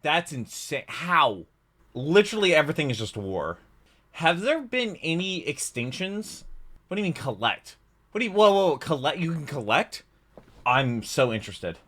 That's insane. How? Literally everything is just war. Have there been any extinctions? What do you mean collect? What do you, whoa, collect? You can collect? I'm so interested.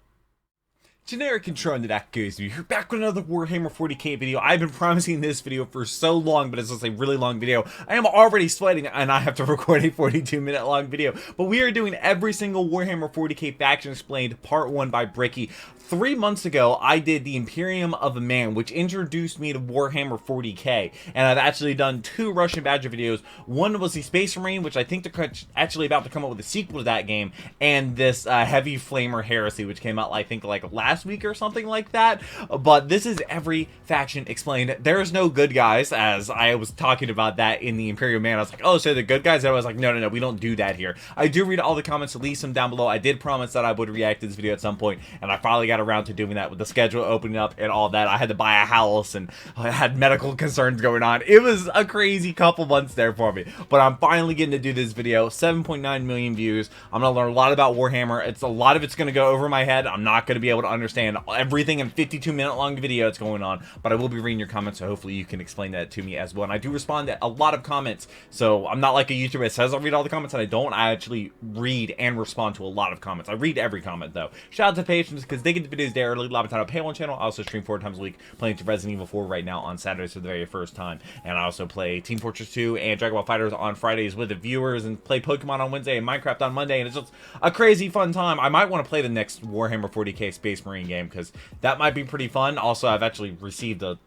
Generic intro into that goes. You're back with another Warhammer 40k video. I've been promising this video for so long, but it's just a really long video. I am already sweating, and I have to record a 42-minute long video. But we are doing every single Warhammer 40k faction explained, part 1 by Bricky. 3 months ago, I did the Imperium of a Man, which introduced me to Warhammer 40k, and I've actually done 2 Russian Badger videos. One was the Space Marine, which I think they're actually about to come up with a sequel to that game, and this Heavy Flamer Heresy, which came out, I think, like last week or something like that. But this is every faction explained. There's no good guys, as I was talking about that in the Imperial Man. I was like, oh, so the good guys? And I was like, no, we don't do that here. I do read all the comments, leave some down below. I did promise that I would react to this video at some point, and I finally got around to doing that with the schedule opening up and all that. I had to buy a house, and I had medical concerns going on. It was a crazy couple months there for me, but I'm finally getting to do this video. 7.9 million views. I'm gonna learn a lot about Warhammer. A lot of it's gonna go over my head. I'm not gonna be able to understand everything in a 52-minute long video that's going on, but I will be reading your comments, so hopefully you can explain that to me as well. And I do respond to a lot of comments, so I'm not like a YouTuber that says I'll read all the comments, and I don't. I actually read and respond to a lot of comments. I read every comment, though. Shout out to patrons, because they get the videos there early. Live on Pt.1 channel. I also stream 4 times a week, playing to Resident Evil 4 right now on Saturdays for the very first time, and I also play Team Fortress 2 and Dragon Ball FighterZ on Fridays with the viewers, and play Pokemon on Wednesday and Minecraft on Monday, and it's just a crazy fun time. I might want to play the next Warhammer 40k Space Marine game, because that might be pretty fun. Also, I've actually received a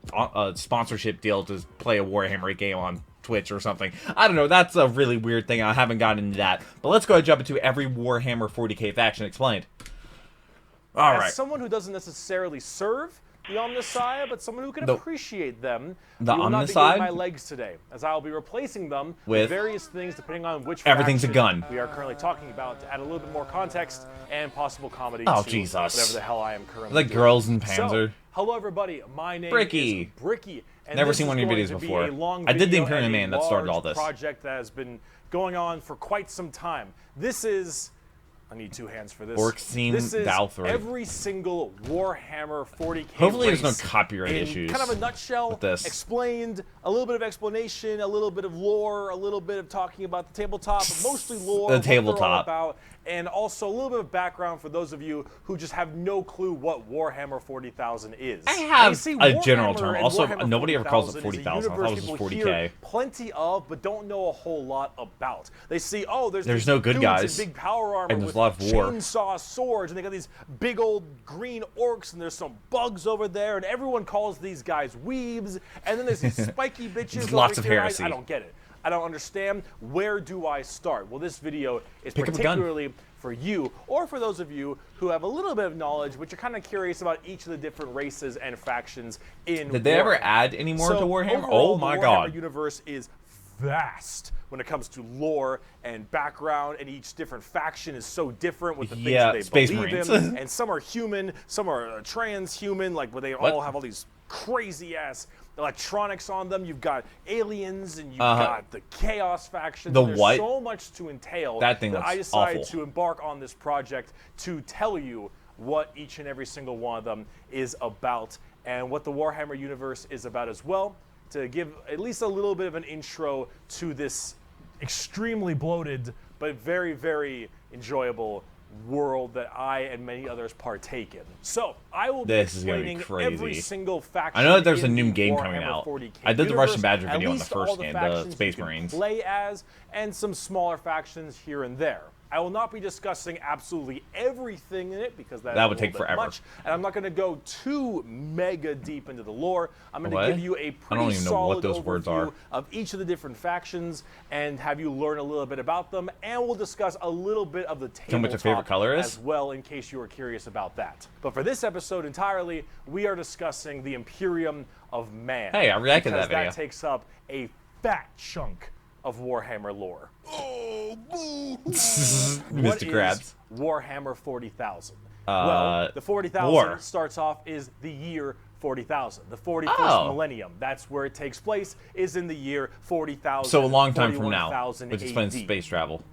sponsorship deal to play a Warhammer game on Twitch or something. I don't know. That's a really weird thing. I haven't gotten into that. But let's go ahead and jump into every Warhammer 40k faction explained. All right. As someone who doesn't necessarily serve the Omnissiah, but someone who can appreciate them, you will not be getting my legs today, as I will be replacing them with various things depending on which everything's a gun we are currently talking about, to add a little bit more context and possible comedy to Jesus. Whatever the hell I am currently like doing. Girls in Panzer. So, hello everybody, my name Bricky. is Bricky. And never seen one of your videos before. I did the Imperial Man that started all this. Project that has been going on for quite some time. This is... I need 2 hands for this. This is every single Warhammer 40k. Hopefully there's no copyright issues. Kind of a nutshell, with this. Explained, a little bit of explanation, a little bit of lore, a little bit of talking about the tabletop, but mostly lore, the tabletop, about, and also a little bit of background for those of you who just have no clue what Warhammer 40,000 is. I have a general term. Also, nobody ever calls it 40,000. I thought it was just 40k. Plenty of, but don't know a whole lot about. They see, oh, there's no good guys, big power armor, and there's a lot of war. Chainsaw swords, and they got these big old green orcs, and there's some bugs over there, and everyone calls these guys weebs, and then there's these spiky bitches over lots of here. heresy. I don't get it. I don't understand. Where do I start? Well, this video is particularly for you, or for those of you who have a little bit of knowledge, but you're kind of curious about each of the different races and factions in Did they ever add any more to Warhammer? Overall, oh my the god. Warhammer universe is vast when it comes to lore and background, and each different faction is so different with the things they Space believe Marines. in. And some are human, some are transhuman, like where they all have all these crazy ass electronics on them. You've got aliens, and you've got the Chaos faction. There's so much to entail that I decided to embark on this project to tell you what each and every single one of them is about, and what the Warhammer universe is about as well, to give at least a little bit of an intro to this extremely bloated but very, very enjoyable world that I and many others partake in. So I will be explaining every single faction. I know that there's a new game coming out. 40K I did the Russian Badger universe, video on the first game, the Space Marines. Play as, and some smaller factions here and there. I will not be discussing absolutely everything in it, because that would take forever. Much, and I'm not going to go too mega deep into the lore. I'm going to give you a pretty solid overview of each of the different factions and have you learn a little bit about them, and we'll discuss a little bit of the tabletop as well, in case you are curious about that. But for this episode entirely, we are discussing the Imperium of Man. Hey, I reacted to that video. That takes up a fat chunk of Warhammer lore. Oh, boo! Mr. Krabs. Warhammer 40,000? Well, the 40,000 starts off is the year 40,000, the 41st millennium. That's where it takes place, is in the year 40,000. So a long time from now, which explains space travel.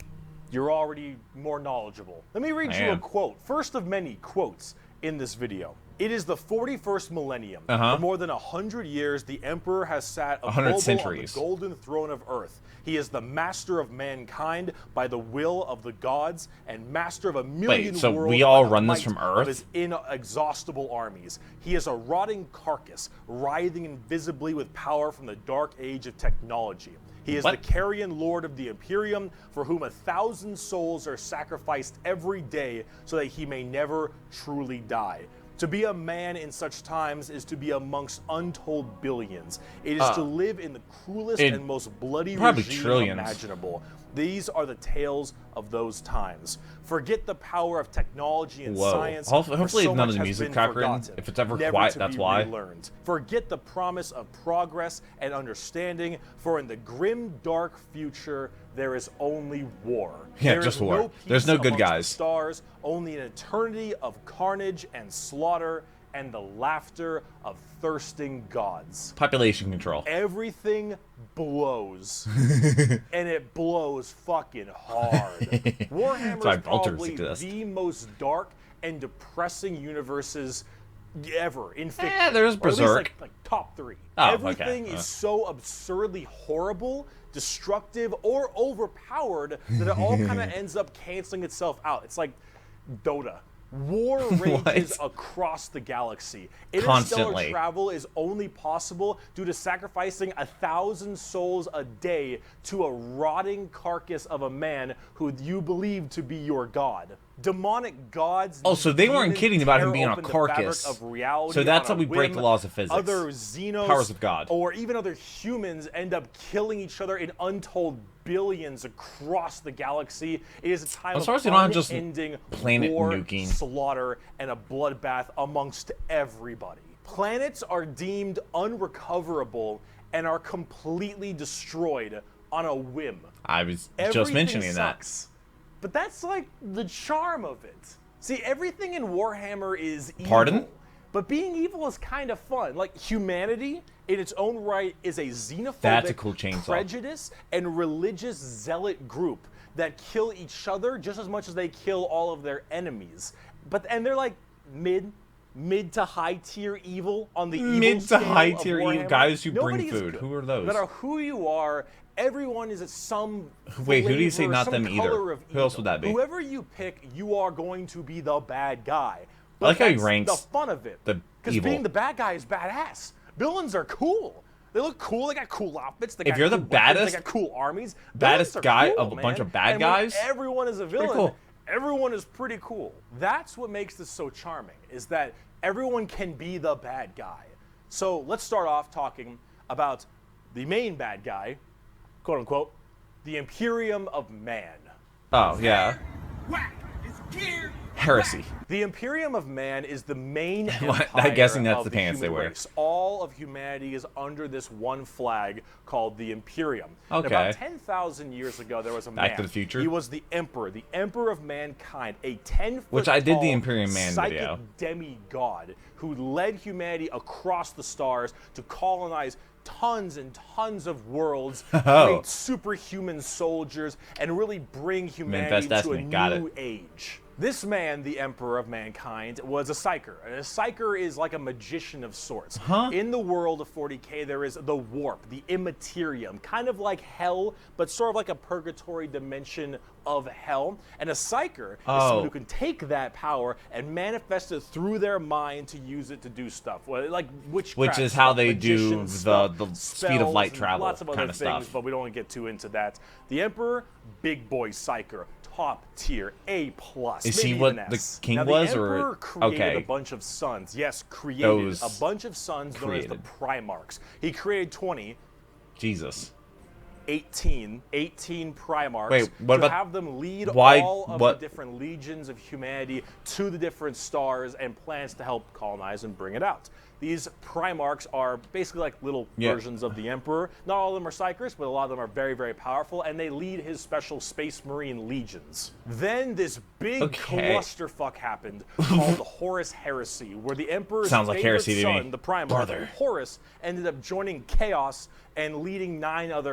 You're already more knowledgeable. Let me read you a quote, first of many quotes in this video. It is the 41st millennium. For more than 100 years, the Emperor has sat a 100 on centuries. the golden throne of Earth. He is the master of mankind by the will of the gods and master of a million Wait, so worlds we all by the run this might from of Earth? his inexhaustible armies. He is a rotting carcass, writhing invisibly with power from the dark age of technology. He is the carrion lord of the Imperium, for whom 1,000 souls are sacrificed every day so that he may never truly die. To be a man in such times is to be amongst untold billions. It is to live in the cruelest and most bloody regime imaginable. These are the tales of those times. Forget the power of technology and science. Hopefully so none of much the has music been copyrighted. forgotten, If it's ever never quiet, to that's be why. relearned. Forget the promise of progress and understanding, for in the grim, dark future, there is only war. Yeah, There just is war. no There's no peace good amongst the guys. stars, only an eternity of carnage and slaughter and the laughter of thirsting gods. Population control. Everything blows. And it blows fucking hard. Warhammer is probably the most dark and depressing universes ever in fiction. Yeah, there's Berserk. Or at least like top 3. Everything is so absurdly horrible, destructive, or overpowered that it all kind of ends up canceling itself out. It's like Dota. War rages across the galaxy. Interstellar travel is only possible due to sacrificing 1,000 souls a day to a rotting carcass of a man who you believe to be your god. Demonic gods. Oh, so they weren't kidding about him being a carcass. So that's how we break the laws of physics. Other Xenos, powers of God, or even other humans end up killing each other in untold billions across the galaxy. It is a time of unending war, nuking, slaughter, and a bloodbath amongst everybody. Planets are deemed unrecoverable and are completely destroyed on a whim. I was just mentioning that. But that's like the charm of it. See, everything in Warhammer is evil. Pardon? But being evil is kind of fun. Like, humanity, in its own right, is a xenophobic, prejudice, and religious zealot group that kill each other just as much as they kill all of their enemies. And they're like mid to high tier evil on the evil scale of Warhammer. Guys who bring food. Who are those? No matter who you are, everyone is at some Wait, who do you say not them either? Who else would that be? Whoever you pick, you are going to be the bad guy. But I like how he ranks the fun of it. Because being the bad guy is badass. Villains are cool. They look cool. They got cool outfits. They got you're the baddest, they got cool armies. Baddest guy cool, of a bunch of bad and guys. Everyone is a villain. Everyone is pretty cool. That's what makes this so charming, is that everyone can be the bad guy. So let's start off talking about the main bad guy, quote unquote, the Imperium of Man. Oh, yeah. Heresy. The Imperium of Man is the main empire I'm guessing that's of the pants they wear. Race. All of humanity is under this one flag called the Imperium. Okay. And about 10,000 years ago, there was a man. Back to the Future? He was the Emperor of mankind, a 10-foot Which I did the Imperium Man psychic video. demigod who led humanity across the stars to colonize tons and tons of worlds, create superhuman soldiers, and really bring humanity to a new age. This man, the Emperor of Mankind, was a psyker. And a psyker is like a magician of sorts. In the world of 40k, there is the warp, the immaterium, kind of like hell, but sort of like a purgatory dimension of hell. And a psyker is someone who can take that power and manifest it through their mind to use it to do stuff, like witchcraft, which is how they do stuff, the speed of light travel, lots of other things, stuff. But we don't want to get too into that. The Emperor, big boy psyker. Top tier, A+. Is he what the king was, or the Emperor created a bunch of sons? Yes, created a bunch of sons known as the Primarchs. He created 20. Jesus. 18 Primarchs to have them lead all of the different legions of humanity to the different stars and planets to help colonize and bring it out. These Primarchs are basically like little versions of the Emperor. Not all of them are psychers, but a lot of them are very, very powerful, and they lead his special Space Marine legions. Then this big clusterfuck happened called the Horus Heresy, where the Emperor's favorite son, the Primarch, Horus, ended up joining Chaos and leading 9 of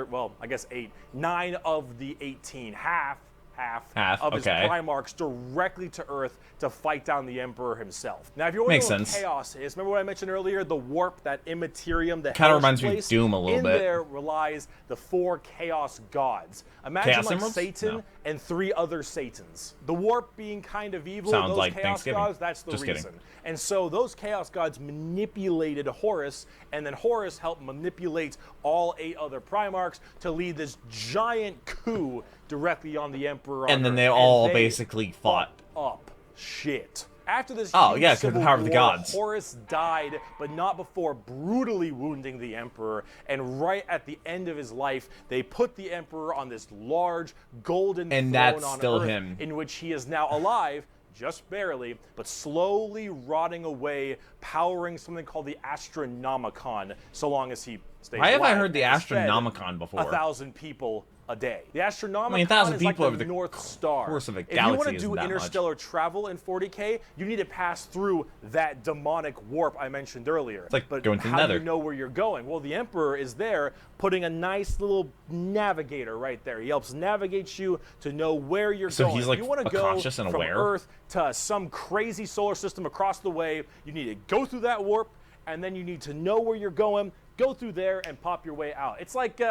the 18, half half of his Primarchs directly to Earth to fight down the Emperor himself. Now, if you want to know what chaos is, remember what I mentioned earlier? The warp, that immaterium, the kind of reminds me of Doom a little bit. In there relies the 4 Chaos Gods. Imagine like Satan and 3 other Satans. The warp being kind of evil, Sounds those like Chaos Gods, that's the reason. Kidding. And so those Chaos Gods manipulated Horus, and then Horus helped manipulate all 8 other Primarchs to lead this giant coup directly on the Emperor. And then they all basically fought up shit. After this because of the power of the gods. Horus died, but not before brutally wounding the Emperor. And right at the end of his life, they put the Emperor on this large golden throne on Earth, in which he is now alive, just barely, but slowly rotting away, powering something called the Astronomicon, so long as he stays alive. Why have I heard the Astronomicon before? 1,000 people a day. The Astronomicon 1,000 is people like over the North Star. Course of a if you galaxy want to do interstellar travel in 40k, you need to pass through that demonic warp I mentioned earlier. It's like but going to the how Nether. do you know where you're going? Well, the Emperor is there putting a nice little navigator right there. He helps navigate you to know where you're going. So he's like if you want to go conscious and from aware? Earth to some crazy solar system across the way, you need to go through that warp, and then you need to know where you're going, go through there, and pop your way out. It's like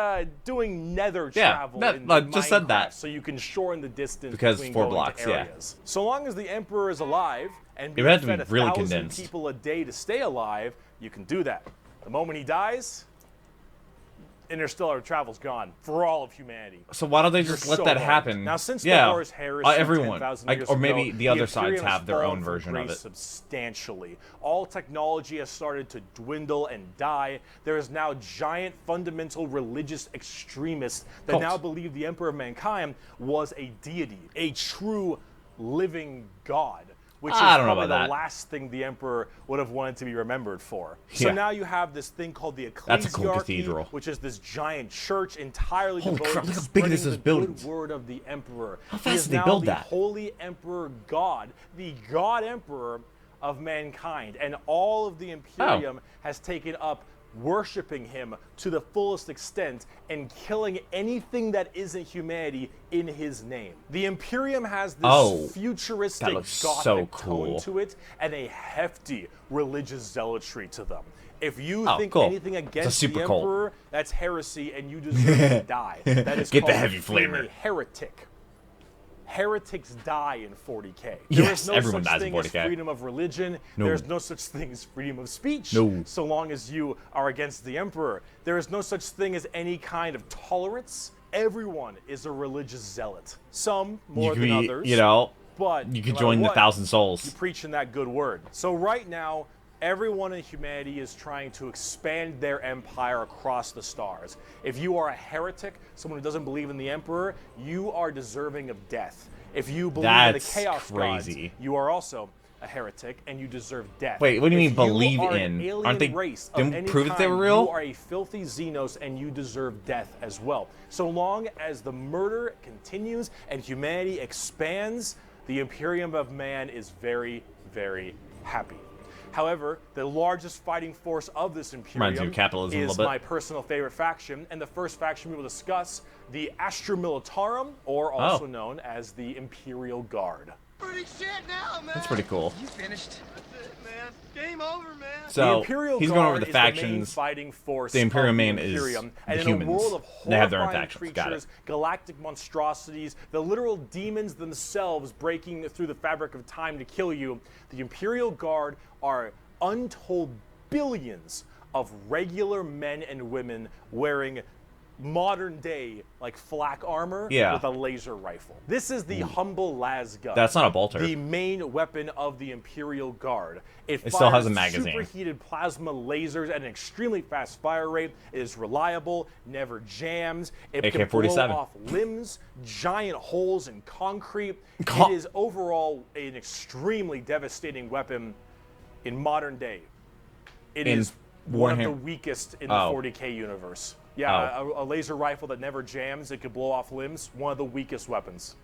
doing nether travel in Minecraft, just said that. So you can shorten the distance because between 4 going blocks, to areas. So long as the Emperor is alive and being had to fed be really 1,000 condensed. people a day to stay alive, you can do that. The moment he dies, interstellar travel's gone for all of humanity. So why don't they just let that happen? Now, since the Horus Heresy, everyone, 10,000 years or maybe ago, the other Imperium sides have has their fallen own from version of grace it. substantially. All technology has started to dwindle and die. There is now giant fundamental religious extremists that now believe the Emperor of Mankind was a deity, a true living god. Which is probably the last thing the Emperor would have wanted to be remembered for. So now you have this thing called the Ecclesiarchy, which is this giant church entirely devoted to spreading the good word of the Emperor. How fast did they build that? He is now the Holy Emperor God, the God Emperor of mankind. And all of the Imperium has taken up worshiping him to the fullest extent and killing anything that isn't humanity in his name. The Imperium has this futuristic gothic tone to it and a hefty religious zealotry to them. If you think anything against the Emperor, that's heresy and you deserve to die. That is Get called the heavy flavor. A heretic. Heretics die in 40k. Yes, there is no everyone such dies thing in 40k. as freedom of religion. No. There's no such thing as freedom of speech. No. So long as you are against the Emperor. There is no such thing as any kind of tolerance. Everyone is a religious zealot. Some more than others. But you could join the 1,000 souls. You preach in that good word. So right now, everyone in humanity is trying to expand their empire across the stars. If you are a heretic, someone who doesn't believe in the Emperor, you are deserving of death. If you believe in the Chaos Gods, you are also a heretic and you deserve death. Wait, what do you mean if believe you are in? An alien Aren't they race didn't of any prove that they were kind, real? You are a filthy Xenos and you deserve death as well. So long as the murder continues and humanity expands, the Imperium of Man is very, very happy. However, the largest fighting force of this Imperium is my personal favorite faction, and the first faction we will discuss, the Astra Militarum, or also known as the Imperial Guard. Pretty shit now, man. That's pretty cool. You finished. That's it, man. Game over, man. So he's going over the Guard factions. is the main fighting force the Imperium of main the is Imperium. the and humans. In a world of they have their own horrifying factions. creatures, galactic monstrosities, the literal demons themselves breaking through the fabric of time to kill you, the Imperial Guard are untold billions of regular men and women wearing modern day like flak armor with a laser rifle. This is the humble las gun. That's not a bolter. The main weapon of the Imperial Guard. It still has a magazine. Superheated plasma lasers at an extremely fast fire rate. It is reliable, never jams. It can blow off limbs, giant holes in concrete. It is overall an extremely devastating weapon in modern day. It is one of the weakest in the 40k universe. Yeah, a laser rifle that never jams, it could blow off limbs, one of the weakest weapons.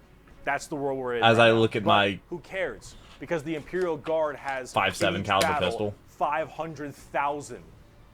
That's the world we're in. As I look at my... Who cares? Because the Imperial Guard has 5.7 caliber pistol. 500,000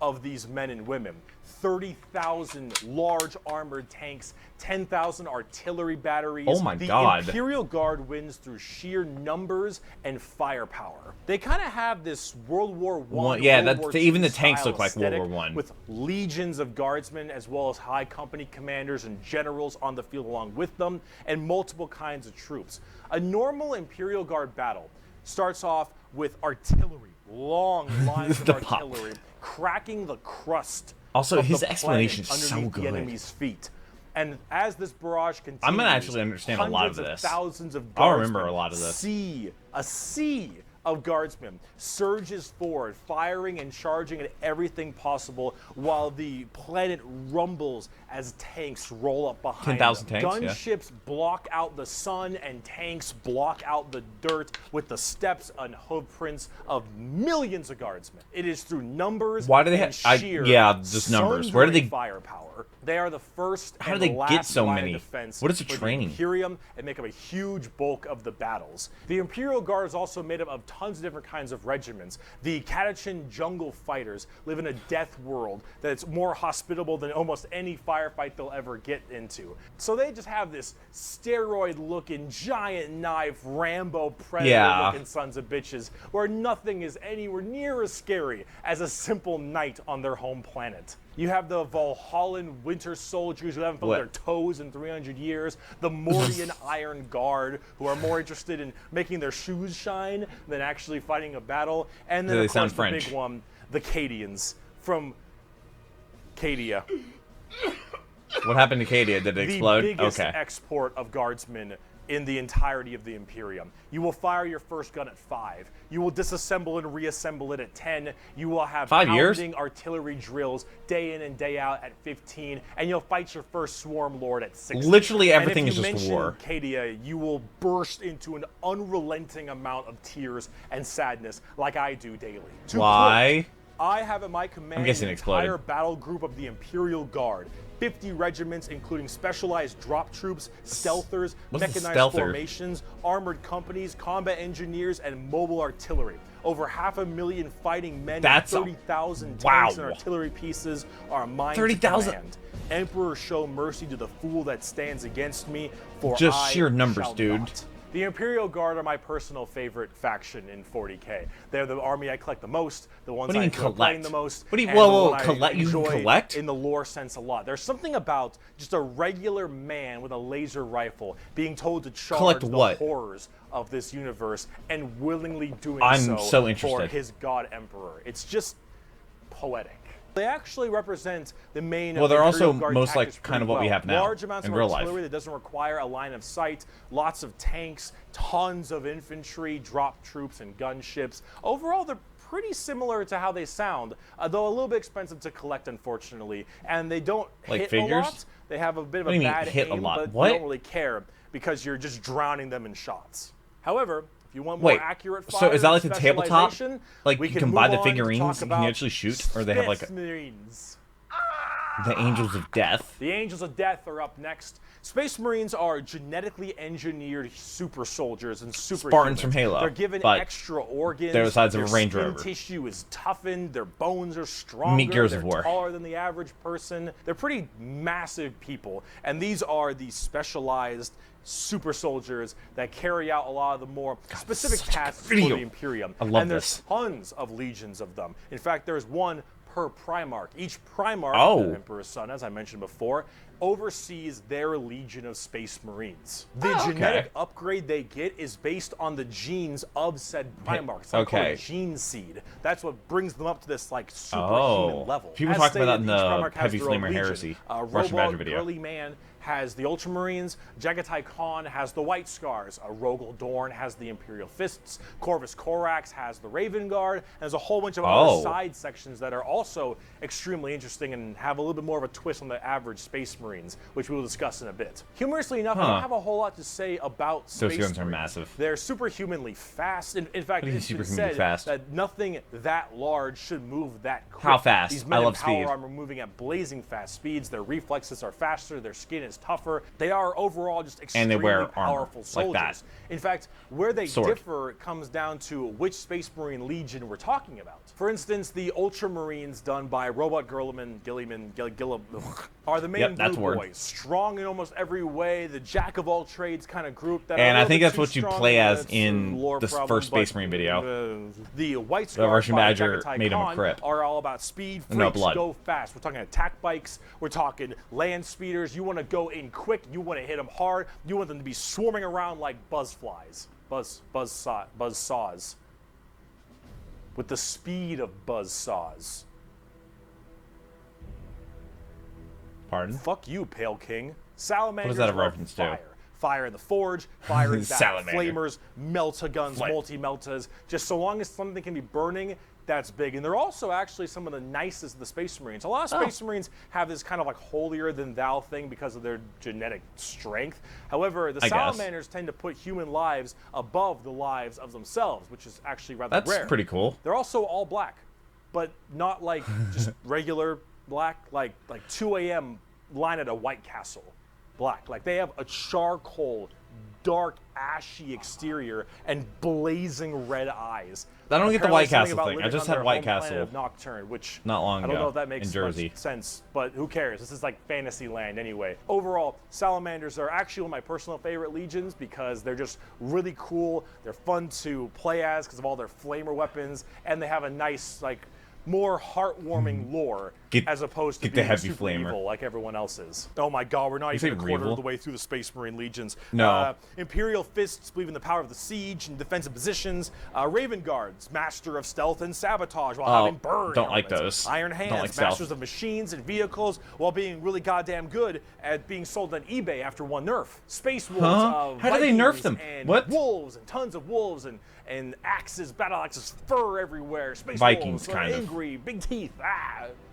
of these men and women. 30,000 large armored tanks, 10,000 artillery batteries. Oh my God. The Imperial Guard wins through sheer numbers and firepower. They kind of have this World War I, yeah, World War II even the tanks style look like World aesthetic, War I. with legions of guardsmen as well as high company commanders and generals on the field along with them, and multiple kinds of troops. A normal Imperial Guard battle starts off with artillery, long lines of artillery, cracking the crust. Also, of his the explanation is planet so underneath good. the enemy's feet. And as this barrage continues, I'm gonna actually understand a lot of hundreds this. Thousands of I'll remember a lot of this. A sea of guardsmen surges forward, firing and charging at everything possible, while the planet rumbles as tanks roll up behind 10,000 them. tanks, yeah. Gunships block out the sun, and tanks block out the dirt with the steps and hoof prints of millions of guardsmen. It is through numbers. Why do they and have? sheer Yeah, just numbers. Where do they? Firepower. They are the first. How and do they last get so line many? Of defense What is the for training? The Imperium, and make up a huge bulk of the battles. The Imperial Guard is also made up of tons of different kinds of regiments. The Catachin jungle fighters live in a death world that's more hospitable than almost any firefight they'll ever get into. So they just have this steroid-looking, giant knife, Rambo Predator-looking sons of bitches, where nothing is anywhere near as scary as a simple knight on their home planet. You have the Valhallan Winter Soldiers who haven't felt their toes in 300 years, the Mordian Iron Guard who are more interested in making their shoes shine than actually fighting a battle, and then of course the big one, the Cadians from Cadia. What happened to Cadia? Did it explode? The biggest export of guardsmen in the entirety of the Imperium. You will fire your first gun at 5. You will disassemble and reassemble it at 10. You will have pounding artillery drills day in and day out at 15, and you'll fight your first swarm lord at 16. Literally everything is just war. And if you mention Cadia, you will burst into an unrelenting amount of tears and sadness, like I do daily. Why? I have at my command an entire battle group of the Imperial Guard. 50 regiments, including specialized drop troops, stealthers, mechanized formations, armored companies, combat engineers, and mobile artillery. Over 500,000 fighting men and 30,000 tanks and artillery pieces are mine to command. Emperor, show mercy to the fool that stands against me, for just sheer numbers, dude. Not. The Imperial Guard are my personal favorite faction in 40k. They're the army I collect the most, the ones I enjoy playing the most. What do you mean collect? Collect? You can collect? In the lore sense a lot. There's something about just a regular man with a laser rifle being told to charge the horrors of this universe and willingly doing so for his god emperor. It's just poetic. They actually represent the main. Well, they're also Guard most like kind of what we have now. Large amounts in of real artillery life. that doesn't require a line of sight. Lots of tanks, tons of infantry, drop troops, and gunships. Overall, they're pretty similar to how they sound, though a little bit expensive to collect, unfortunately. And they don't hit a lot. They have a bit of a bad aim, but you don't really care because you're just drowning them in shots. However, if you want more accurate fire, so is that like the tabletop? Like you can buy the figurines and can you actually shoot, or they have like Marines. The Angels of Death? The Angels of Death are up next. Space Marines are genetically engineered super soldiers and super Spartans from Halo. They're given extra organs. They're the size of a Range Rover. Rover. Their tissue is toughened. Their bones are stronger. Meet Gears of War. They're taller than the average person. They're pretty massive people, and these are the specialized super soldiers that carry out a lot of the more specific tasks for the Imperium. I love and there's tons of legions of them. In fact, there's one per Primarch. Each Primarch, the Emperor's son, as I mentioned before, oversees their legion of Space Marines. The genetic upgrade they get is based on the genes of said Primarch. It's called a gene seed. That's what brings them up to this like superhuman level. People talk about that in the Heavy Flamer Heresy Russian Badger video. Early Man has the Ultramarines, Jagatai Khan has the White Scars, Rogel Dorn has the Imperial Fists, Corvus Corax has the Raven Guard, and there's a whole bunch of other side sections that are also extremely interesting and have a little bit more of a twist on the average Space Marines, which we will discuss in a bit. Humorously enough, I don't have a whole lot to say about Space Marines. Those are massive. They're superhumanly fast. In fact, it's been said that nothing that large should move that quick. How fast? These men I love in power speed. armor moving at blazing fast speeds. Their reflexes are faster. Their skin is is tougher. They are overall just extremely powerful soldiers. Like that. In fact, where they differ comes down to which Space Marine Legion we're talking about. For instance, the Ultramarines done by Robot Gilliman are the main blue boys. Strong in almost every way, the jack of all trades kind of group. And I think that's what you play as in this first Space Marine video. The White The Russian Badger made him a crit. Are all about speed, freaks, go fast. We're talking attack bikes, we're talking land speeders. You want to go in quick, you want to hit them hard, you want them to be swarming around like buzzflies. Buzzsaws. With the speed of buzzsaws. Pardon? Fuck you, Pale King. Salamanders. What is that a reference to? Fire in the forge, fire in battle, flamers, melta-guns, multi-meltas. Just so long as something can be burning, that's big. And they're also actually some of the nicest of the Space Marines. A lot of Space Marines have this kind of like holier-than-thou thing because of their genetic strength. However, the Salamanders tend to put human lives above the lives of themselves, which is actually rather rare. That's pretty cool. They're also all black, but not like just regular black, like 2 a.m. line at a White Castle black. Like they have a charcoal, dark, ashy exterior and blazing red eyes. I don't get the White Castle thing. I just had White Castle Nocturne, which not long ago. I don't know if that makes in Jersey. much sense, but who cares? This is like fantasy land anyway. Overall, Salamanders are actually one of my personal favorite legions because they're just really cool. They're fun to play as because of all their flamer weapons, and they have a nice, like, more heartwarming lore as opposed to being heavy super flamer evil like everyone else is. Oh my god, we're not even a quarter of the way through the Space Marine Legions. No. Imperial Fists believe in the power of the siege and defensive positions. Raven Guards, master of stealth and sabotage while having burn don't like helmets. those. Iron Hands, masters of machines and vehicles while being really goddamn good at being sold on eBay after one nerf. Space Wolves, how do they nerf them? And what? Wolves and tons of wolves and axes, battle axes, fur everywhere. Space Vikings, wolves, kind of. Angry, big teeth,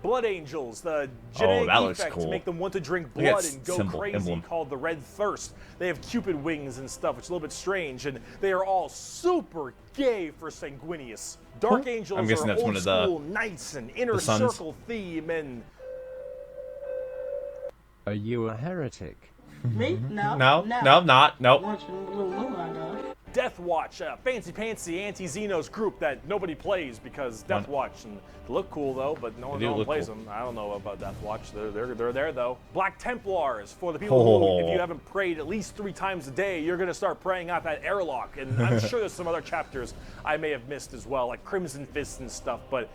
Blood Angels, the genetic defect to make them want to drink blood and go crazy, called the Red Thirst. They have Cupid wings and stuff, which is a little bit strange, and they are all super gay for Sanguinius. Dark Angels I'm guessing are that's old one of the school knights and inner circle theme and... Are you a heretic? Me? No. No, not. Nope. Death Watch, a fancy anti-Xenos group that nobody plays because Death Watch, and they look cool though, but no one plays them. I don't know about Death Watch. They're there though. Black Templars, for the people who, if you haven't prayed at least 3 times a day, you're gonna start praying out that airlock. And I'm sure there's some other chapters I may have missed as well, like Crimson Fists and stuff. But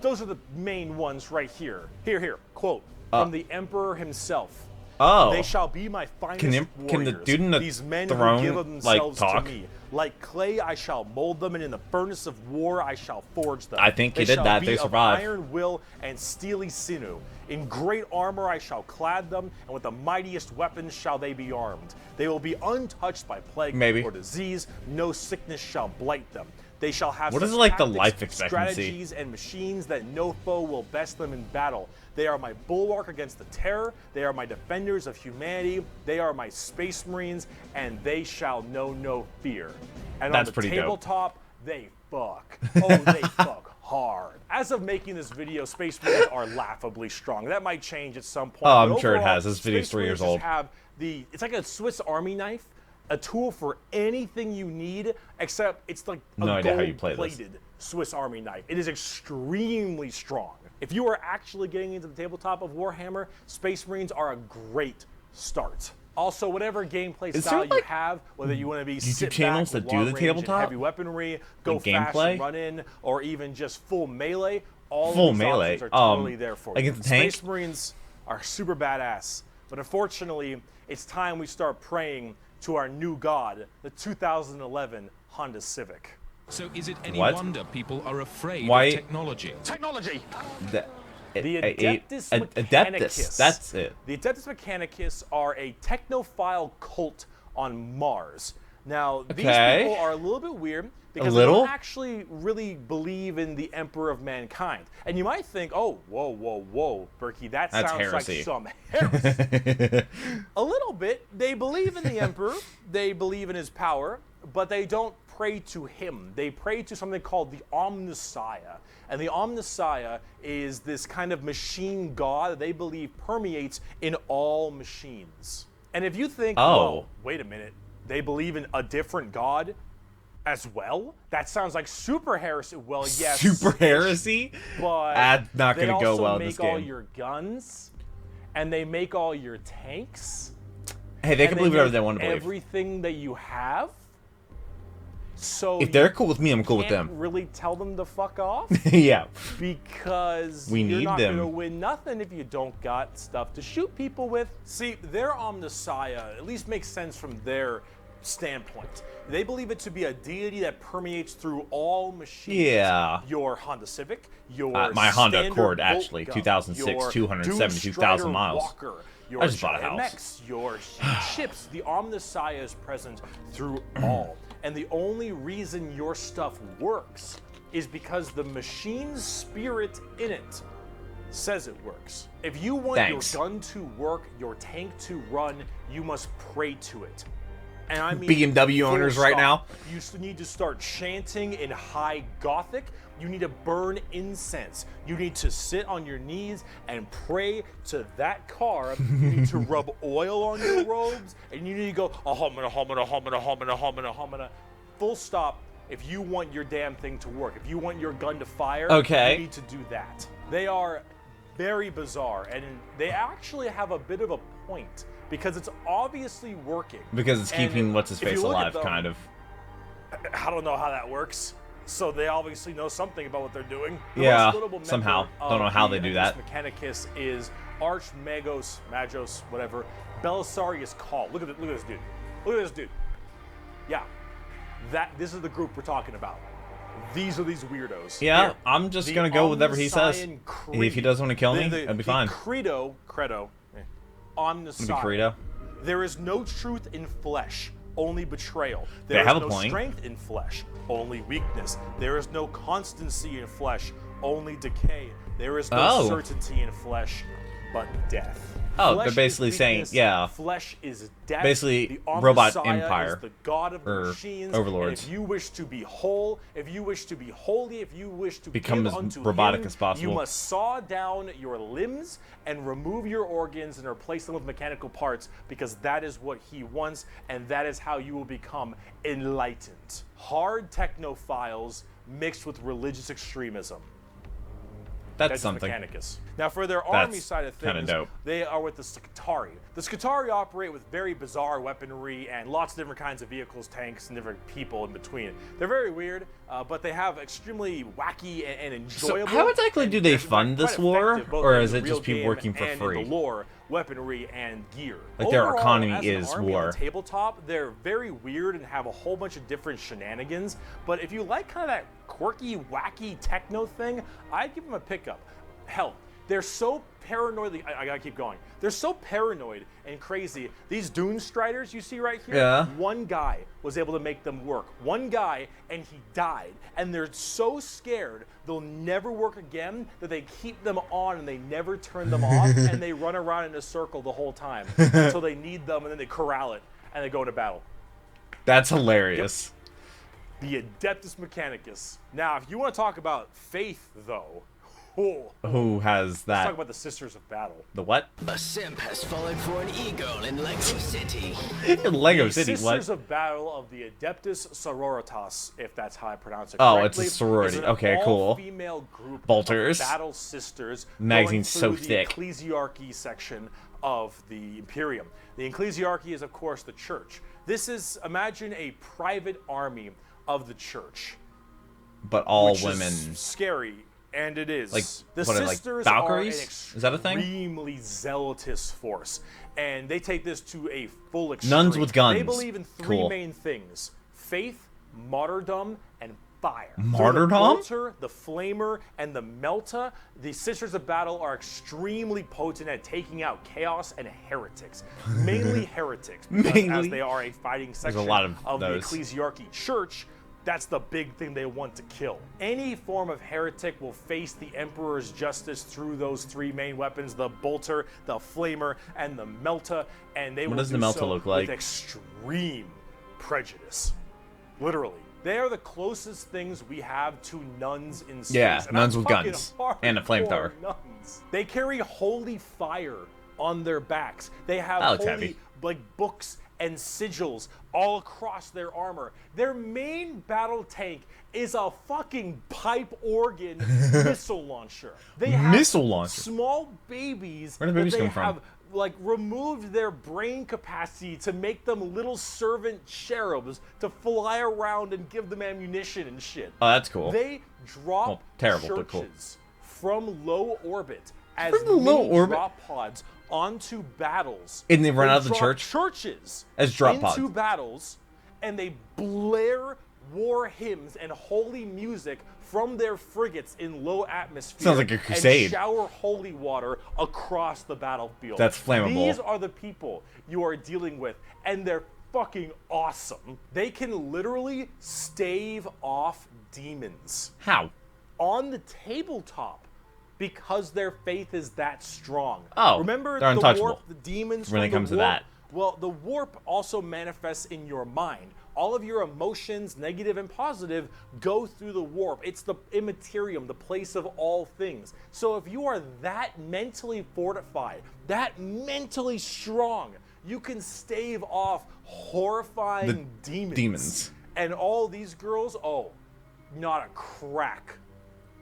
those are the main ones right here. Here, quote from the Emperor himself. They shall be my finest warriors. Can the dude in the These men throne, who give themselves talk? to me. Like clay, I shall mold them, and in the furnace of war, I shall forge them. I think he did that. They survived. Iron will and steely sinew. In great armor, I shall clad them, and with the mightiest weapons shall they be armed. They will be untouched by plague or disease. No sickness shall blight them. They shall have what is such like the tactics, life expectancy? Strategies and machines that no foe will best them in battle. They are my bulwark against the terror. They are my defenders of humanity. They are my Space Marines, and they shall know no fear. And that's on the pretty tabletop, they fuck. Oh, they fuck hard. As of making this video, Space Marines are laughably strong. That might change at some point. Oh, I'm sure it has. This video's 3 years old. It's like a Swiss Army knife. A tool for anything you need, except it's like a gold-plated Swiss Army knife. It is extremely strong. If you are actually getting into the tabletop of Warhammer, Space Marines are a great start. Also, whatever gameplay style you have, whether you want to be YouTube channels that do the tabletop, heavy weaponry, go fast and run in, or even just full melee, all of these options are totally there for you. Space Marines are super badass, but unfortunately, it's time we start praying to our new god, the 2011 Honda Civic. So is it any wonder people are afraid of technology? Technology! The Adeptus Mechanicus. That's it. The Adeptus Mechanicus are a technophile cult on Mars. Now, these people are a little bit weird because they don't actually really believe in the Emperor of Mankind. And you might think, oh, whoa, Bricky, that sounds like some heresy. A little bit. They believe in the Emperor. They believe in his power. But they don't pray to him. They pray to something called the Omnissiah. And the Omnissiah is this kind of machine god that they believe permeates in all machines. And if you think, oh, wait a minute, they believe in a different god as well? That sounds like super heresy. Well, yes. Super heresy? But not going to go well in this game. They also make all your guns, and they make all your tanks. Hey, they can believe whatever they want to believe. Everything that you have. So if they're cool with me, I'm cool with them. Can't really tell them to fuck off. Yeah. Because you're not going to win nothing if you don't got stuff to shoot people with. See, their Omnissiah at least makes sense from their standpoint. They believe it to be a deity that permeates through all machines. Yeah. Your Honda Civic, your my Honda Accord, Bolt actually, gun, 2006, 272,000 miles. Walker, your I just bought a house. MX, your ships. The Omnissiah is present through all. And the only reason your stuff works is because the machine's spirit in it says it works. If you want your gun to work, your tank to run, you must pray to it. And I mean BMW owners right now. You need to start chanting in high Gothic. You need to burn incense. You need to sit on your knees and pray to that car. You need to rub oil on your robes, and you need to go ahomina, homina, homina, homina, homina, homina. Full stop. If you want your damn thing to work, if you want your gun to fire, you need to do that. They are very bizarre, and they actually have a bit of a point. Because it's obviously working. Because it's keeping what's-his-face alive, kind of. I don't know how that works. So they obviously know something about what they're doing. Yeah, somehow. Don't know how they do that. Mechanicus is Archmagos, Magos, whatever. Belisarius Call. Look at this dude. Look at this dude. Yeah. This is the group we're talking about. These are these weirdos. Yeah, Here, I'm just going to go with whatever he says. If he does want to kill me, that'd be fine. Credo. Omnissiah. There is no truth in flesh, only betrayal. There is no strength in flesh, only weakness. There is no constancy in flesh, only decay. There is no certainty in flesh, but death. Oh, they're basically saying, yeah. Flesh is death. Basically, robot empire. Is the god of the machines. Overlords. And if you wish to be whole, if you wish to be holy, if you wish to become as robotic as possible, you must saw down your limbs and remove your organs and replace them with mechanical parts, because that is what he wants, and that is how you will become enlightened. Hard technophiles mixed with religious extremism. That's something. Mechanicus. Now, for their army side of things, dope. they are with the Scutari. The Scutari operate with very bizarre weaponry and lots of different kinds of vehicles, tanks, and different people in between. They're very weird, but they have extremely wacky and enjoyable. So how exactly do they fund this war, or is it just people working for free? The lore, weaponry, and gear. Like their economy is war. On tabletop, they're very weird and have a whole bunch of different shenanigans. But if you like kind of that quirky, wacky techno thing, I'd give them a pickup. Hell, they're so paranoid. I gotta keep going. They're so paranoid and crazy. These Dune Striders you see right here, one guy was able to make them work. One guy, and he died. And they're so scared they'll never work again that they keep them on and they never turn them off, and they run around in a circle the whole time until they need them, and then they corral it and they go into battle. That's hilarious. Yep. The Adeptus Mechanicus. Now, if you want to talk about faith, though. Who has that? Let's talk about the Sisters of Battle. The what? A simp has fallen for an eagle in Lego City. In Lego City, what? Sisters of Battle of the Adeptus Sororitas, if that's how I pronounce it correctly. Oh, it's a sorority. Okay, cool. All-female group Bolters. of battle sisters. Magazine's so thick. The ecclesiarchy section of the Imperium. The ecclesiarchy is, of course, the church. This is, imagine a private army of the church. But all which women. Is scary. And it is. Like, the like sisters Valkyries? are Is that a thing? extremely zealotous force. And they take this to a full extreme. Nuns with guns. They believe in three main things. Faith, martyrdom, and fire. Martyrdom? The Bolter, the Flamer, and the Melta, the Sisters of Battle are extremely potent at taking out chaos and heretics. Mainly heretics. Because as they are a fighting section of the ecclesiarchy church, that's the big thing they want to kill. Any form of heretic will face the Emperor's justice through those three main weapons, the Bolter, the Flamer, and the Melta, and they will do so look like? with extreme prejudice. Literally. They are the closest things we have to nuns in space. Yeah, and nuns I'm with talking guns and a flamethrower. Nuns. They carry holy fire on their backs. They have That looks holy heavy. like books and sigils all across their armor. Their main battle tank is a fucking pipe organ missile launcher. They have Missile launcher? small babies Where do that babies they come from? have like removed their brain capacity to make them little servant cherubs to fly around and give them ammunition and shit. Oh, that's cool. They drop Well, terrible, churches but cool. from low orbit as From the low mini orbit? drop pods onto battles. And they run out of the drop church? churches As drop into pods. battles, and they blare war hymns and holy music from their frigates in low atmosphere. Sounds like a crusade. And shower holy water across the battlefield. That's flammable. These are the people you are dealing with, and they're fucking awesome. They can literally stave off demons How? on the tabletop because their faith is that strong. Oh, remember they're the untouchable warp, the demons when from it comes the to warp? that. Well, the warp also manifests in your mind. All of your emotions, negative and positive, go through the warp. It's the immaterium, the place of all things. So if you are that mentally fortified, that mentally strong, you can stave off horrifying demons. And all these girls, oh, not a crack.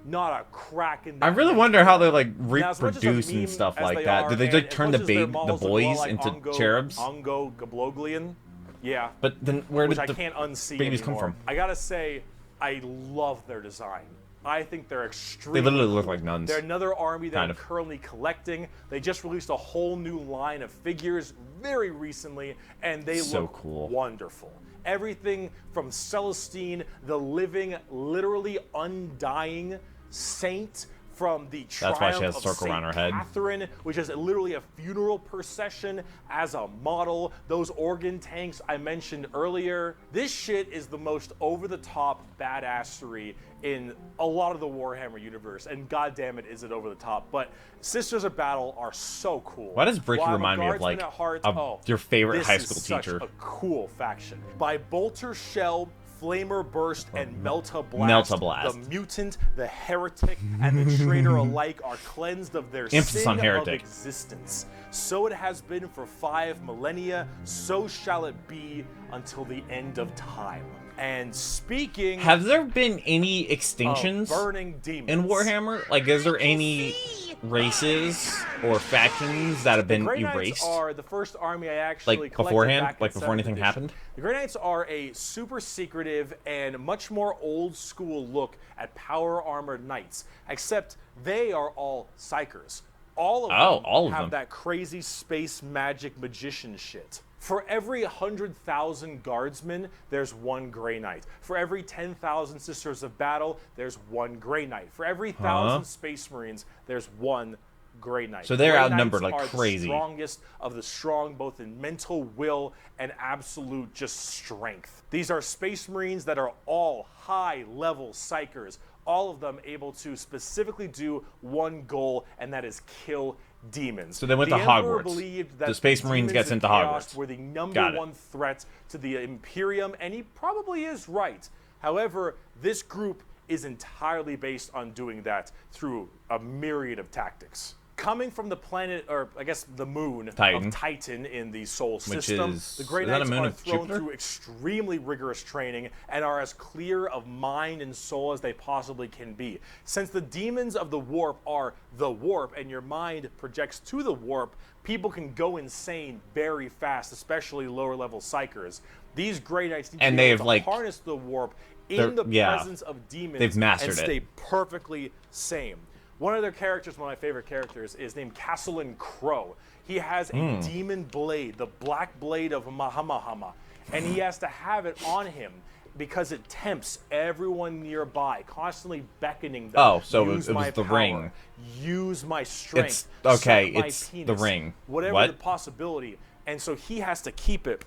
Not a crack in that. I really wonder how they like Now, as much as a reproduce meme and stuff as like they that. are, Do they and like as turn much the as their the models as well, boys like into Ongo, cherubs? Ongo Gabloglian. Yeah. But then where Which did I the can't unsee babies anymore. come from? I gotta say, I love their design. I think they're extremely They literally look cool. like nuns. They're another army that Kind I'm of. currently collecting. They just released a whole new line of figures very recently, and they So look cool. wonderful. Everything from Celestine, the living, literally undying saint from the That's why she triumph has a of circle Saint around her head. Catherine, which is literally a funeral procession as a model. Those organ tanks I mentioned earlier. This shit is the most over-the-top badassery in a lot of the Warhammer universe, and goddamn it, is it over the top. But Sisters of Battle are so cool. Why does Bricky While I'm a remind me of, Guardsman like, at heart, your favorite this high is school such teacher? a cool faction. By Bolter Shell, Flamer Burst, and Melta Blast, Melta Blast. the mutant, the heretic, and the traitor alike are cleansed of their Emphasis sin on heretic. of existence. So it has been for 5 millennia, so shall it be until the end of time. And speaking Have there been any of extinctions burning demons in Warhammer? Like, is there any races or factions that have been Grey Knights erased? are the first army I actually Like, collected beforehand? back in Like, before 7th anything edition. happened? The Grey Knights are a super secretive and much more old school look at power armored knights, except they are all psychers. All of them all of have them. that crazy space magic magician shit. For every 100,000 guardsmen, there's one Grey Knight. For every 10,000 Sisters of Battle, there's one Grey Knight. For every 1,000 Space Marines, there's one Grey Knight. So they're Grey outnumbered Knights like are crazy. The strongest of the strong, both in mental will and absolute just strength. These are Space Marines that are all high-level psychers, all of them able to specifically do one goal, and that is kill demons. So they went the to Emperor Hogwarts. believed that The Space Marines demons gets and into chaos Hogwarts. were the number Got it. one threat to the Imperium, and he probably is right. However, this group is entirely based on doing that through a myriad of tactics. Coming from the planet, or I guess the moon Titan. of Titan in the Sol Which system, is- the Grey is that a Knights moon are of thrown Jupiter? through extremely rigorous training and are as clear of mind and soul as they possibly can be. Since the demons of the warp are the warp and your mind projects to the warp, people can go insane very fast, especially lower level psychers. These Grey Knights need And to be able they've, to like, harness the warp they're- in the yeah. presence of demons They've mastered and it. stay perfectly sane. One of their characters, one of my favorite characters, is named Castellan Crow. He has a demon blade, the black blade of Mahamahama, and he has to have it on him because it tempts everyone nearby, constantly beckoning them. Oh, so use it was my the power, ring. Use my strength. It's- okay, suck my it's the penis, ring. Whatever What? the possibility. And so he has to keep it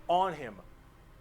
on him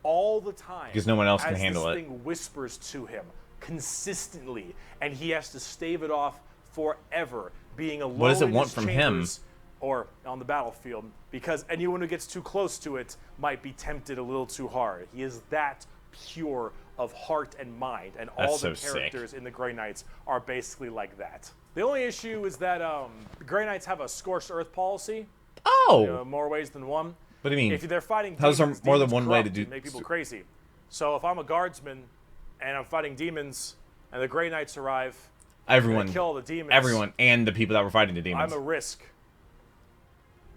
all the time. Because no one else can as handle this it. thing whispers to him consistently, and he has to stave it off forever, being alone What does it in want his from him? chambers or on the battlefield, because anyone who gets too close to it might be tempted a little too hard. He is that pure of heart and mind, and all the characters in the Grey Knights are basically like that. The only issue is that the Grey Knights have a scorched earth policy. Oh! More ways than one. What do you mean? If they're fighting how's demons, there more than one way to do? Make people crazy. So if I'm a guardsman and I'm fighting demons, and the Grey Knights arrive, everyone kill the demons. Everyone, and the people that were fighting the demons. I'm a risk.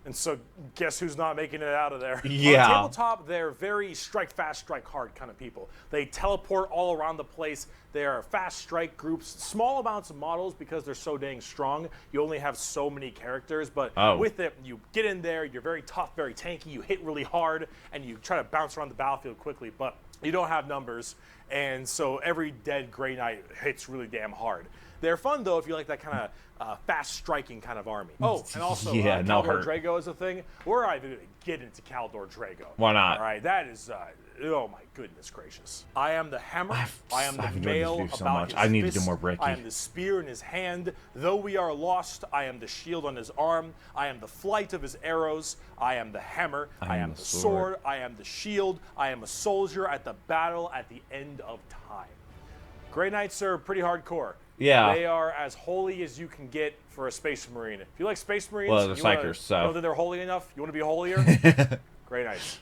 And so, guess who's not making it out of there? Yeah. On tabletop, they're very strike fast, strike hard kind of people. They teleport all around the place. They are fast strike groups, small amounts of models because they're so dang strong. You only have so many characters, but with it, you get in there, you're very tough, very tanky, you hit really hard, and you try to bounce around the battlefield quickly, but you don't have numbers, and so every dead Grey Knight hits really damn hard. They're fun, though, if you like that kind of fast-striking kind of army. Oh, and also, Caldor Drago is a thing. We're not even going to get into Caldor Drago. Why not? All right, that is, oh my goodness gracious. I am the hammer. I am the mail about his I need fist. to do more Bricky. I am the spear in his hand. Though we are lost, I am the shield on his arm. I am the flight of his arrows. I am the hammer. I am the sword. I am the shield. I am a soldier at the battle at the end of time. Grey Knights are pretty hardcore. Yeah. They are as holy as you can get for a Space Marine. If you like Space Marines, well, they're psychers, so. You know that they're holy enough? You want to be holier? Grey Knights.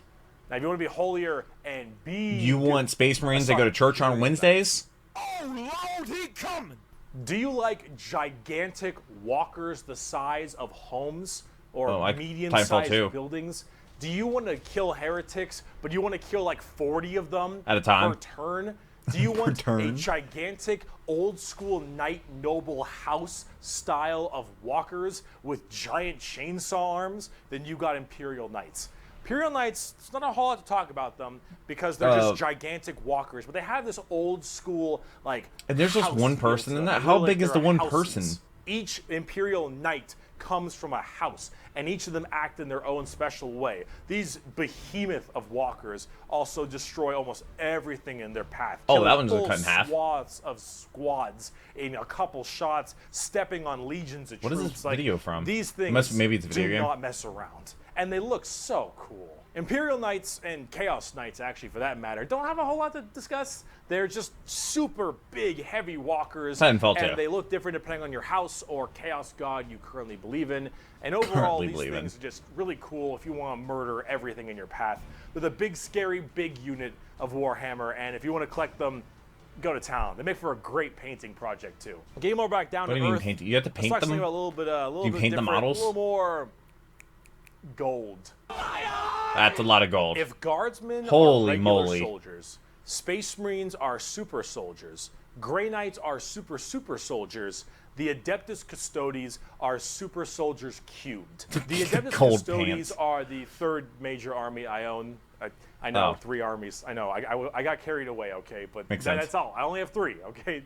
Now, if you want to be holier and be... You want Space Marines that go to church on Wednesdays? Oh, Lord, he coming! Do you like gigantic walkers the size of homes or medium-sized buildings? Do you want to kill heretics, but you want to kill like 40 of them at a time per turn? Do you want a gigantic, old-school knight noble house style of walkers with giant chainsaw arms? Then you got Imperial Knights. Imperial Knights, it's not a whole lot to talk about them because they're just gigantic walkers, but they have this old-school, like, and there's just one person in that? How big is the one person? Each Imperial Knight comes from a house, and each of them act in their own special way. These behemoth of walkers also destroy almost everything in their path. Oh, that one's cut in half. Swaths of squads in a couple shots, stepping on legions of troops. What is this video from? These things maybe it's a video game. Do not mess around, and they look so cool. Imperial Knights and Chaos Knights, actually, for that matter, don't have a whole lot to discuss. They're just super big, heavy walkers, and they look different depending on your house or Chaos God you currently believe in. And overall, these things are just really cool if you want to murder everything in your path. They're the big, scary, big unit of Warhammer, and if you want to collect them, go to town. They make for a great painting project, too. Game more back down to Earth. What do you mean paint? You have to paint them? About a little bit you paint the models? A little more gold. That's a lot of gold. If Guardsmen Holy are regular moly. soldiers, Space Marines are super soldiers, Grey Knights are super soldiers, the Adeptus Custodes are super soldiers cubed. The Adeptus Custodes are the third major army I own. I know, 3 armies. I know, I got carried away, okay, but that's all. I only have 3, okay?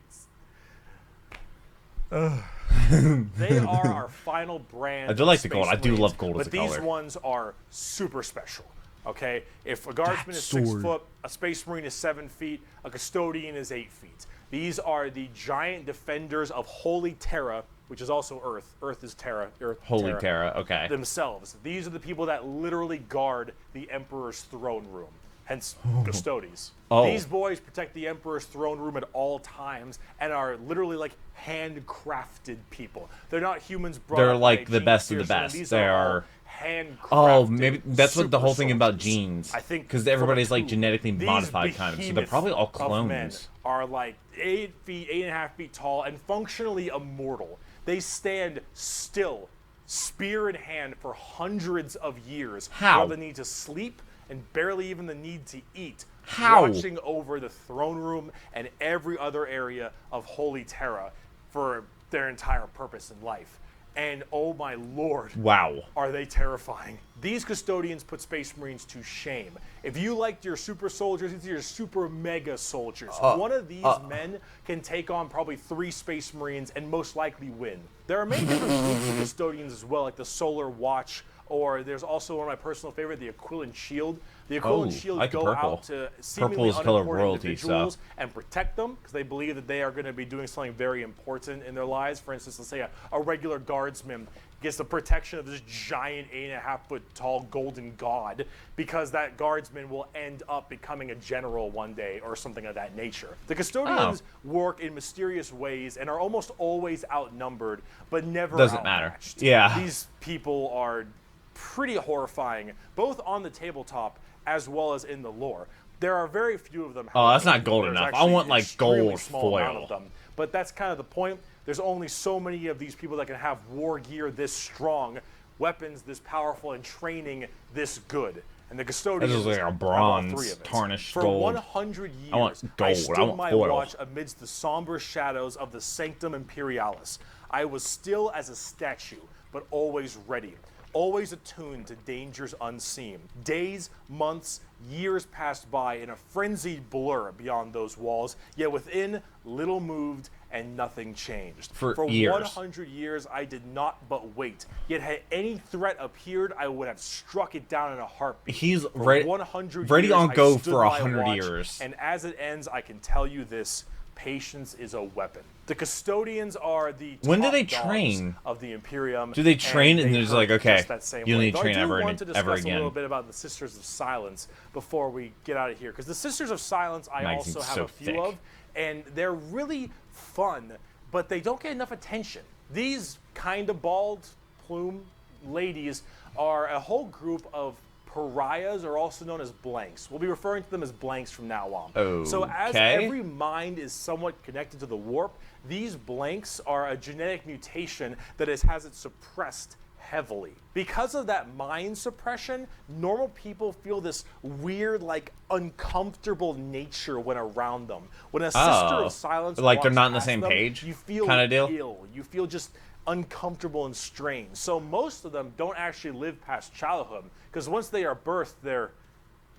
They are our final brand. I do like the gold. I do love gold as a color. But these ones are super special. Okay, if a guardsman is 6 foot, a space marine is 7 feet, a custodian is 8 feet. These are the giant defenders of Holy Terra, which is also Earth. Earth is Terra. Holy Terra. Okay. Themselves. These are the people that literally guard the Emperor's throne room. Hence, Custodes. These boys protect the Emperor's throne room at all times and are literally like handcrafted people. They're not humans brought They're up like by the Gene best of the Pearson. best. They are handcrafted. Oh, maybe that's what the whole thing about genes. I think because everybody's like genetically modified kind of, so they're probably all clones. Men are like 8 feet, 8.5 feet tall, and functionally immortal. They stand still, spear in hand, for hundreds of years. How? Without the need to sleep and barely even the need to eat. How? Watching over the throne room and every other area of Holy Terra for their entire purpose in life. And oh my lord, wow, are they terrifying. These custodians put Space Marines to shame. If you liked your super soldiers, these are your super mega soldiers. One of these men can take on probably 3 Space Marines and most likely win. There are many different groups of custodians as well, like the Solar Watch, or there's also one of my personal favorite, the Aquilon Shield. The Aquilon Shield go out to seemingly unimportant individuals and protect them because they believe that they are going to be doing something very important in their lives. For instance, let's say a regular guardsman gets the protection of this giant 8.5-foot tall golden god, because that guardsman will end up becoming a general one day or something of that nature. The custodians work in mysterious ways and are almost always outnumbered, but never doesn't matter. outmatched. Yeah. These people are pretty horrifying, both on the tabletop as well as in the lore. There are very few of them. Oh, that's not gold There's enough. I actually want like extremely gold small amount foil. of them. But that's kind of the point. There's only so many of these people that can have war gear this strong, weapons this powerful, and training this good. And the custodians This is like a have all bronze, three of it. tarnished For gold. 100 years, I want gold. I stood I want my foil. watch amidst the somber shadows of the Sanctum Imperialis. I was still as a statue, but always ready, always attuned to dangers unseen. Days, months, years passed by in a frenzied blur beyond those walls, yet within, little moved and nothing changed. For years. 100 years, I did not but wait. Yet had any threat appeared, I would have struck it down in a heartbeat. He's For ready 100 ready years, on I go stood for my 100 watch, years. And as it ends, I can tell you this: patience is a weapon. The custodians are the When do top they dogs train? of the Imperium. Do they train and there's hurt like, okay, just that same you way. need to Though train I do ever want to discuss ever a little again. bit about the Sisters of Silence before we get out of here, because the Sisters of Silence I Magazine's also have so a few thick. of, and they're really fun, but they don't get enough attention. These kind of bald plume ladies are a whole group of pariahs, are also known as blanks. We'll be referring to them as blanks from now on. So as Okay. every mind is somewhat connected to the warp, these blanks are a genetic mutation that has it suppressed heavily. Because of that mind suppression, normal people feel this weird, like, uncomfortable nature when around them. When a Sister of Silence like they're walks not on the past same them, page you feel kinda deal? ill. You feel just uncomfortable and strange. So most of them don't actually live past childhood, because once they are birthed, they're,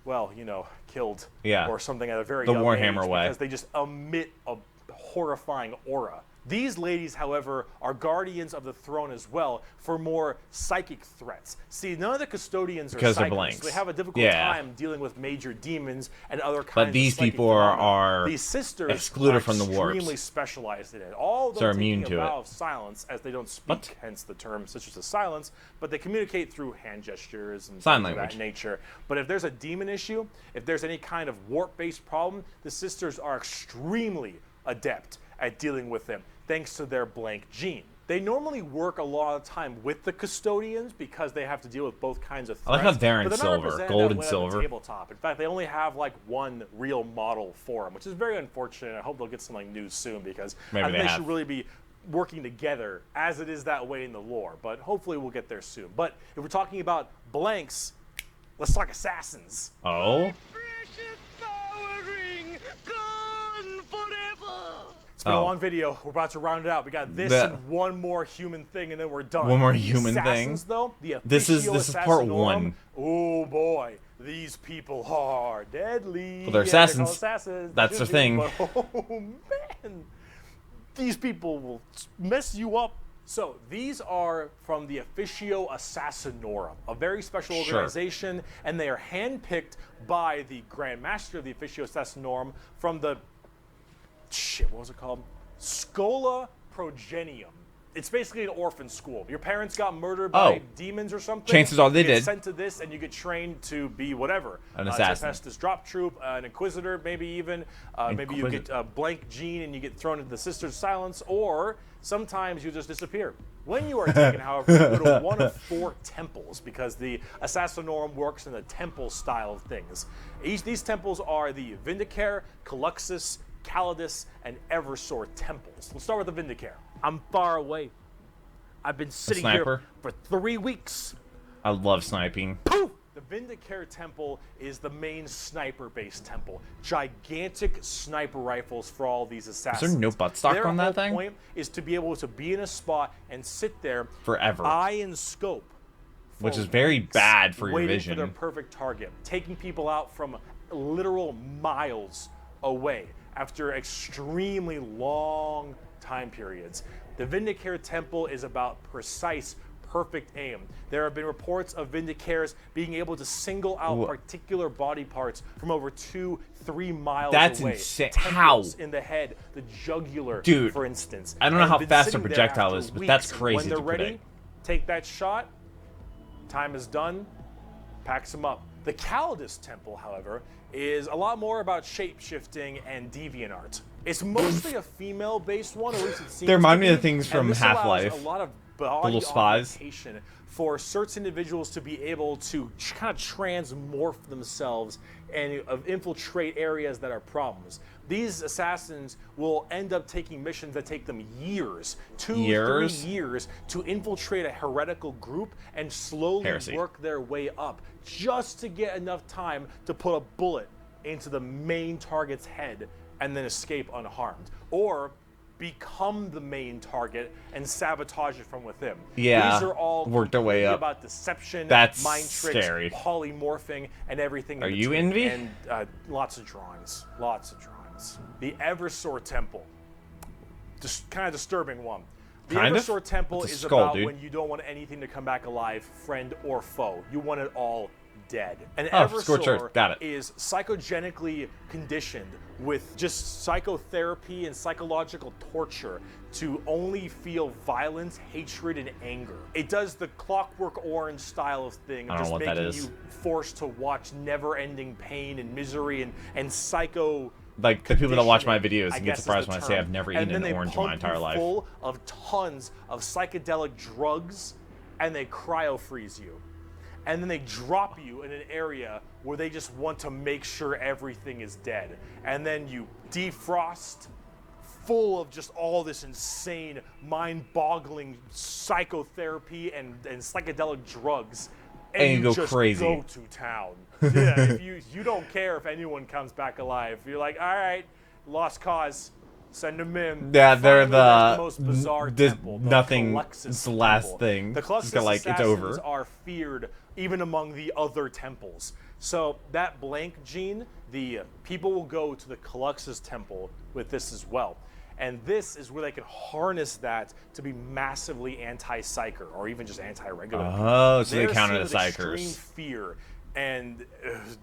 well, you know, killed or something at a very young Warhammer age, way. because they just emit a horrifying aura. These ladies, however, are guardians of the throne as well for more psychic threats. See, none of the custodians Because are they're psychics, blanks. so they have a difficult time dealing with major demons and other kinds of these psychic people phenomena. are These sisters excluded are from the warps. extremely specialized in it. All of them So they're taking immune to a it. vow of silence, as they don't speak, hence the term Sisters of Silence, but they communicate through hand gestures and Sign things of language. that nature. But if there's a demon issue, if there's any kind of warp-based problem, the sisters are extremely adept at dealing with them, thanks to their blank gene. They normally work a lot of time with the custodians because they have to deal with both kinds of I like threats. how they're in but not silver, represented gold that and way on the silver. tabletop. In fact, they only have like one real model for them, which is very unfortunate. I hope they'll get some like news soon, because Maybe I think they they have. should really be working together as it is that way in the lore. But hopefully we'll get there soon. But if we're talking about blanks, let's talk assassins. Oh? Precious power ring gone forever. It's been a long video. We're about to round it out. We got this and one more human thing, and then we're done. One more The human assassins, thing? though, the This is part Assassinorum, one. Oh boy, these people are deadly. Well, they're Yeah, called assassins. assassins. That's the thing. But, oh man, these people will mess you up. So these are from the Officio Assassinorum, a very special organization, and they are handpicked by the Grand Master of the Officio Assassinorum from the what was it called? Schola Progenium. It's basically an orphan school. Your parents got murdered by demons or something. Chances are they you get did. sent to this, and you get trained to be whatever. An assassin. Tempestus drop troop, an inquisitor, maybe even. Maybe you get a blank gene and you get thrown into the Sisters of Silence, or sometimes you just disappear. When you are taken, however, you go to one of 4 temples, because the Assassinorum works in the temple style of things. These temples are the Vindicare, Caluxus, Calidus, and Eversor temples. Let's start with the Vindicare. I'm far away. I've been sitting here for 3 weeks. I love sniping. Poof! The Vindicare temple is the main sniper-based temple. Gigantic sniper rifles for all these assassins. Is there no buttstock on that Their thing? whole point is to be able to be in a spot and sit there Forever. eye and scope. Which for is very weeks, bad for your waiting vision. for their perfect target, taking people out from literal miles away after extremely long time periods. The Vindicare Temple is about precise, perfect aim. There have been reports of Vindicares being able to single out particular body parts from over 2-3 miles That's away. insane. Temples How? in the head, the jugular, Dude, for instance. I don't know and how been fast a sitting there projectile after is, but that's weeks. crazy When they're to ready, predict. take that shot, time is done, packs them up. The Calidus Temple, however, is a lot more about shape-shifting and deviant art. It's mostly a female-based one, or at least it seems. They remind to me of be, things from and this Half-Life. allows a lot of The body little spies. augmentation for certain individuals to be able to kind of transmorph themselves and infiltrate areas that are problems. These assassins will end up taking missions that take them years, 3 years, to infiltrate a heretical group and slowly work their way up, just to get enough time to put a bullet into the main target's head and then escape unharmed. Or become the main target and sabotage it from within. Yeah, these are all worked their way up. About deception, That's mind tricks, scary. polymorphing, and everything. Are in you between. Envy? And lots of drawings. The Eversor Temple, just kind of disturbing one. The Eversor Temple is about when you don't want anything to come back alive, friend or foe. You want it all dead. And Eversor is psychogenically conditioned with just psychotherapy and psychological torture to only feel violence, hatred, and anger. It does the Clockwork Orange style of thing, of just making you forced to watch never-ending pain and misery and psycho. Like the people that watch my videos and get surprised when I say I've never eaten an orange in my entire life. Full of tons of psychedelic drugs, and they cryo-freeze you. And then they drop you in an area where they just want to make sure everything is dead. And then you defrost, full of just all this insane, mind-boggling psychotherapy and psychedelic drugs. And you go just crazy. Go to town. Yeah, if you don't care if anyone comes back alive. You're like, all right, lost cause. Send them in. Yeah, they're the most bizarre temple. Nothing. It's the last thing. The Cluxus it's over. Are feared even among the other temples. So that blank gene, the people will go to the Cluxus temple with this as well. And this is where they can harness that to be massively anti-psyker or even just anti-regular. Oh, so they counter the psykers. Extreme fear and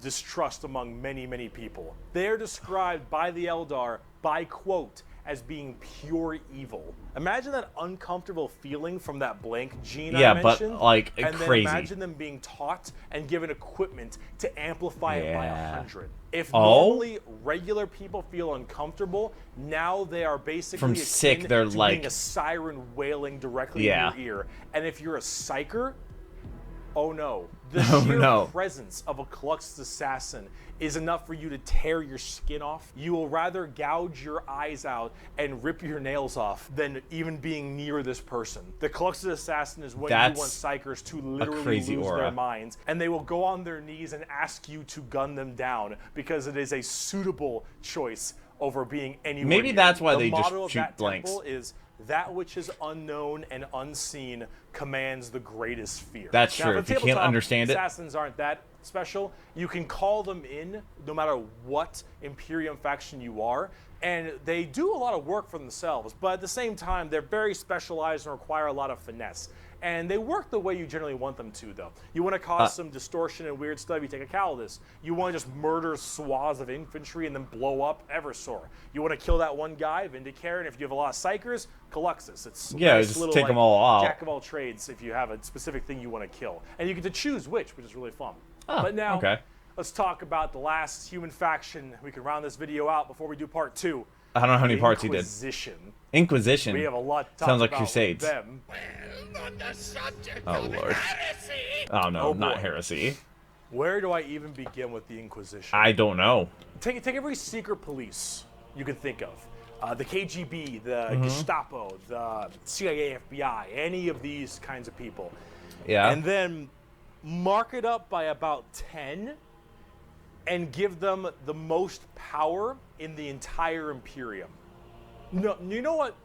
distrust among many, many people. They're described by the Eldar by quote as being pure evil. Imagine that uncomfortable feeling from that blank gene I mentioned. But like and crazy. Then imagine them being taught and given equipment to amplify it by 100. If normally regular people feel uncomfortable, now they are basically from sick. They're like being a siren wailing directly in your ear. And if you're a psyker, oh no. The sheer presence of a Cluxus assassin is enough for you to tear your skin off. You will rather gouge your eyes out and rip your nails off than even being near this person. The Cluxus assassin is when you want psychers to literally lose their minds, and they will go on their knees and ask you to gun them down because it is a suitable choice over being anywhere Maybe near. that's why they motto just shoot of that blanks. Temple is that which is unknown and unseen commands the greatest fear. That's now, true. If you can't understand it, assassins aren't that special. You can call them in no matter what Imperium faction you are, and they do a lot of work for themselves, but at the same time, they're very specialized and require a lot of finesse. And they work the way you generally want them to, though. You want to cause some distortion and weird stuff, you take a Calidus. You want to just murder swaths of infantry and then blow up Eversor. You want to kill that one guy, Vindicare, and if you have a lot of psychers, Cluxus. It's nice just little, take them all out. Jack of all trades if you have a specific thing you want to kill. And you get to choose which is really fun. But now, let's talk about the last human faction. We can round this video out before we do part 2. I don't know how many parts he did. Inquisition. We have a lot to talk Sounds like about Crusades. Well, on the subject oh, of Lord. heresy. Oh, no, not heresy. Where do I even begin with the Inquisition? I don't know. Take every secret police you can think of. The KGB, the Gestapo, the CIA, FBI, any of these kinds of people. Yeah. And then mark it up by about 10 and give them the most power in the entire Imperium. No, you know what?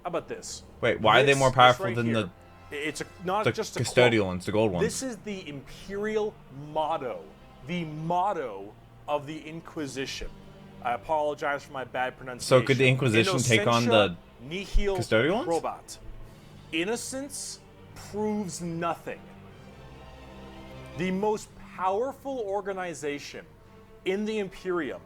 How about this? Wait, why are they more powerful than the? It's not the just custodial ones, the gold ones. This is the Imperial motto, the motto of the Inquisition. I apologize for my bad pronunciation. So could the Inquisition take on the custodial ones? Probat. Innocence proves nothing. The most powerful organization in the Imperium,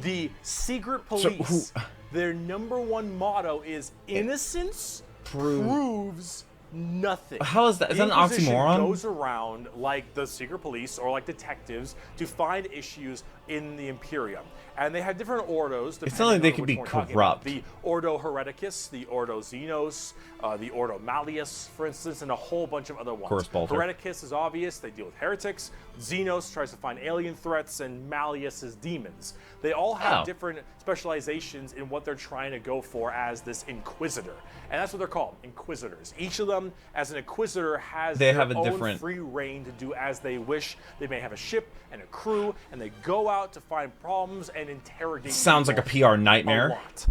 the secret police, their #1 motto is innocence proves Nothing. How is that? Is that an oxymoron? Goes around like the secret police or like detectives to find issues in the Imperium. And they have different ordos. It's not like they could be corrupt. The Ordo Hereticus, the Ordo Xenos, the Ordo Malleus, for instance, and a whole bunch of other ones. Hereticus is obvious. They deal with heretics. Xenos tries to find alien threats, and Malleus is demons. They all have different specializations in what they're trying to go for as this Inquisitor. And that's what they're called, Inquisitors. Each of them, as an Inquisitor, has their own free reign to do as they wish. They may have a ship and a crew, and they go out to find problems and interrogate. Sounds like a PR nightmare. A lot.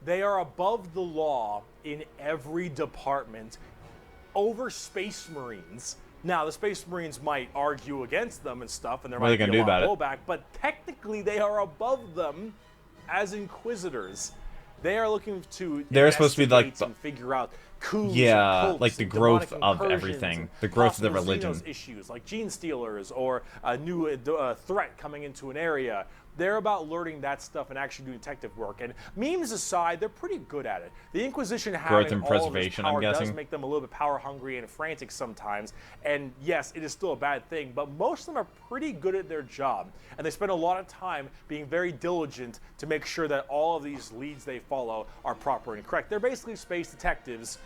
They are above the law in every department over Space Marines. Now, the Space Marines might argue against them and stuff, and there might be a lot of blowback, but technically they are above them as Inquisitors. They are looking to they're supposed to be like and figure out coups like the growth of everything, the growth of the religion. Issues like gene stealers or a new threat coming into an area. They're about learning that stuff and actually doing detective work. And memes aside, they're pretty good at it. The Inquisition having growth and all preservation, of this power I'm guessing, does make them a little bit power hungry and frantic sometimes. And yes, it is still a bad thing, but most of them are pretty good at their job. And they spend a lot of time being very diligent to make sure that all of these leads they follow are proper and correct. They're basically space detectives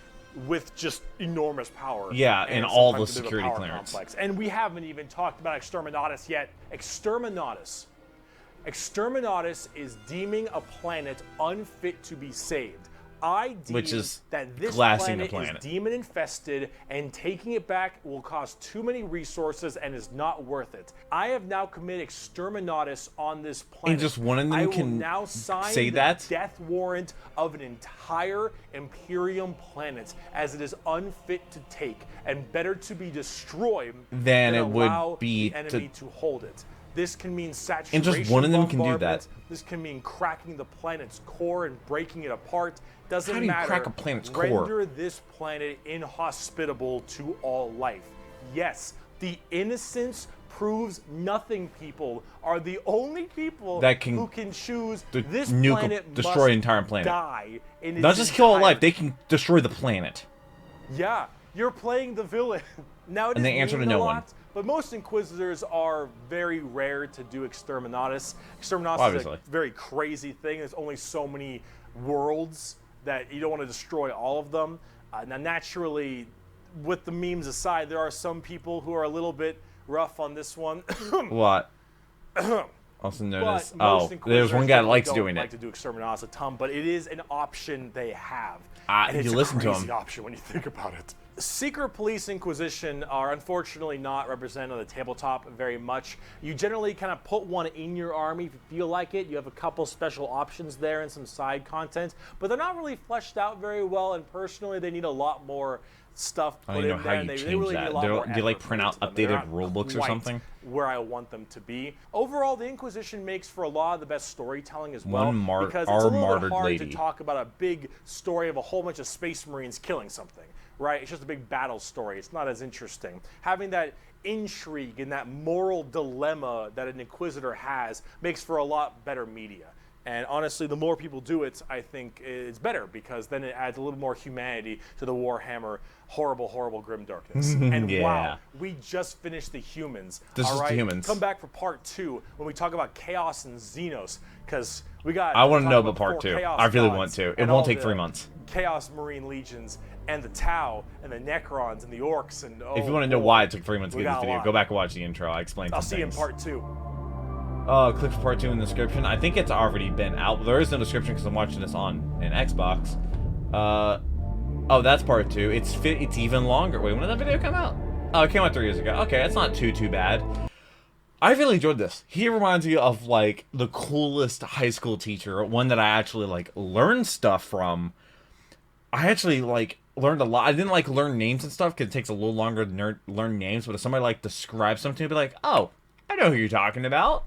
with just enormous power. Yeah, and all the security clearance. Complex. And we haven't even talked about Exterminatus yet. Exterminatus is deeming a planet unfit to be saved. I deem that this planet is demon-infested, and taking it back will cost too many resources and is not worth it. I have now committed Exterminatus on this planet. And just one of them can now sign say that? Death warrant of an entire Imperium planet, as it is unfit to take and better to be destroyed than it would be the enemy to hold it. This can mean saturation. And just one of them can do that. This can mean cracking the planet's core and breaking it apart. Doesn't matter. How do you crack a planet's core? Render this planet inhospitable to all life. Yes, the innocents proves nothing people are the only people who can choose this planet destroy an entire planet. Die in not just kill all life, they can destroy the planet. Yeah, you're playing the villain. Now it and they answer to no one. But most Inquisitors are very rare to do Exterminatus. Exterminatus is a very crazy thing. There's only so many worlds that you don't want to destroy all of them. Now, naturally, with the memes aside, there are some people who are a little bit rough on this one. What? Also noticed. Oh, there's one guy that likes doing it. Like to do Exterminatus a ton, but it is an option they have. And it's a crazy to option when you think about it. Secret Police Inquisition are unfortunately not represented on the tabletop very much. You generally kind of put one in your army if you feel like it. You have a couple special options there and some side content, but they're not really fleshed out very well, and personally they need a lot more stuff put in there. I don't know how you change that. Do you like print out updated rulebooks or something? Where I want them to be. Overall, the Inquisition makes for a lot of the best storytelling as well, because it's a little bit hard to talk about a big story of a whole bunch of Space Marines killing something. Right? It's just a big battle story. It's not as interesting. Having that intrigue and that moral dilemma that an Inquisitor has makes for a lot better media. And honestly, the more people do it, I think it's better, because then it adds a little more humanity to the Warhammer horrible, horrible grim darkness. And wow, we just finished the humans. This is the humans. Come back for part 2 when we talk about Chaos and Xenos, because we got. I want to know about part 2. I really want to. It won't take 3 months. Chaos Marine legions and the Tau and the Necrons and the Orcs and if you want to know why it took 3 months to get this video, go back and watch the intro. I explained. I'll see you in part 2. Click for part 2 in the description. I think it's already been out. There is no description because I'm watching this on an Xbox. Oh, that's part 2. It's even longer. Wait, when did that video come out? Oh, it came out 3 years ago. Okay, that's not too bad. I really enjoyed this. He reminds me of like the coolest high school teacher, one that I actually like learned stuff from. I actually like learned a lot. I didn't like learn names and stuff because it takes a little longer to learn names. But if somebody like describes something, I'd be like, oh, I know who you're talking about.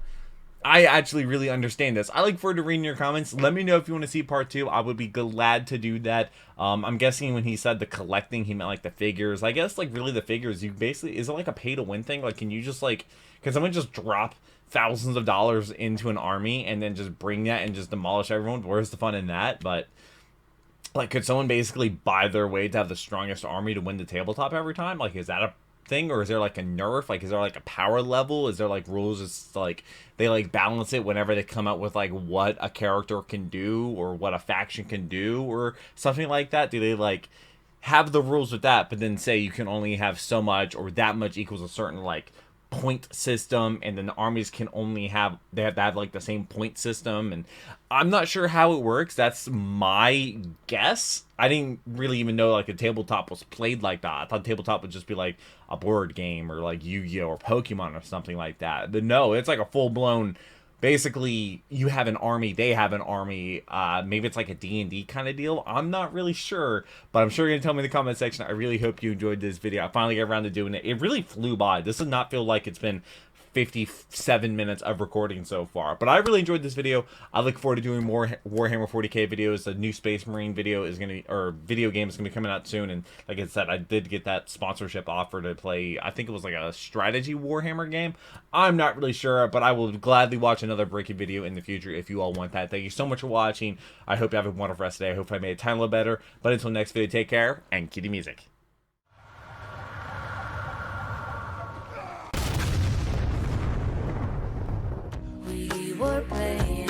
I actually really understand this. I look forward to reading your comments. Let me know if you want to see part 2. I would be glad to do that. I'm guessing when he said the collecting, he meant like the figures. I guess like really the figures. You basically, is it like a pay to win thing? Like, can you just like, can someone just drop thousands of dollars into an army and then just bring that and just demolish everyone? Where's the fun in that? But Like, could someone basically buy their way to have the strongest army to win the tabletop every time? Like, is that a thing, or is there like a nerf? Like, is there like a power level? Is there like rules? It's like they like balance it whenever they come out with like what a character can do or what a faction can do or something like that? Do they like have the rules with that, but then say you can only have so much or that much equals a certain like point system, and then the armies can only have they have to have like the same point system? And I'm not sure how it works. That's my guess. I didn't really even know like a tabletop was played like that. I thought tabletop would just be like a board game or like Yu-Gi-Oh or Pokemon or something like that. But no, it's like a full-blown, basically you have an army, they have an army. Maybe it's like a D&D kind of deal. I'm not really sure, but I'm sure you're gonna tell me in the comment section. I really hope you enjoyed this video. I finally got around to doing it. It really flew by. This does not feel like it's been 57 minutes of recording so far, but I really enjoyed this video. I look forward to doing more Warhammer 40k videos. The new Space Marine video is gonna, or video game is gonna be coming out soon, and like I said, I did get that sponsorship offer to play, I think it was like a strategy Warhammer game. I'm not really sure, but I will gladly watch another Bricky video in the future if you all want that. Thank you so much for watching. I hope you have a wonderful rest of the day. I hope I made it time a little better, but until next video, take care and kitty music. We were playing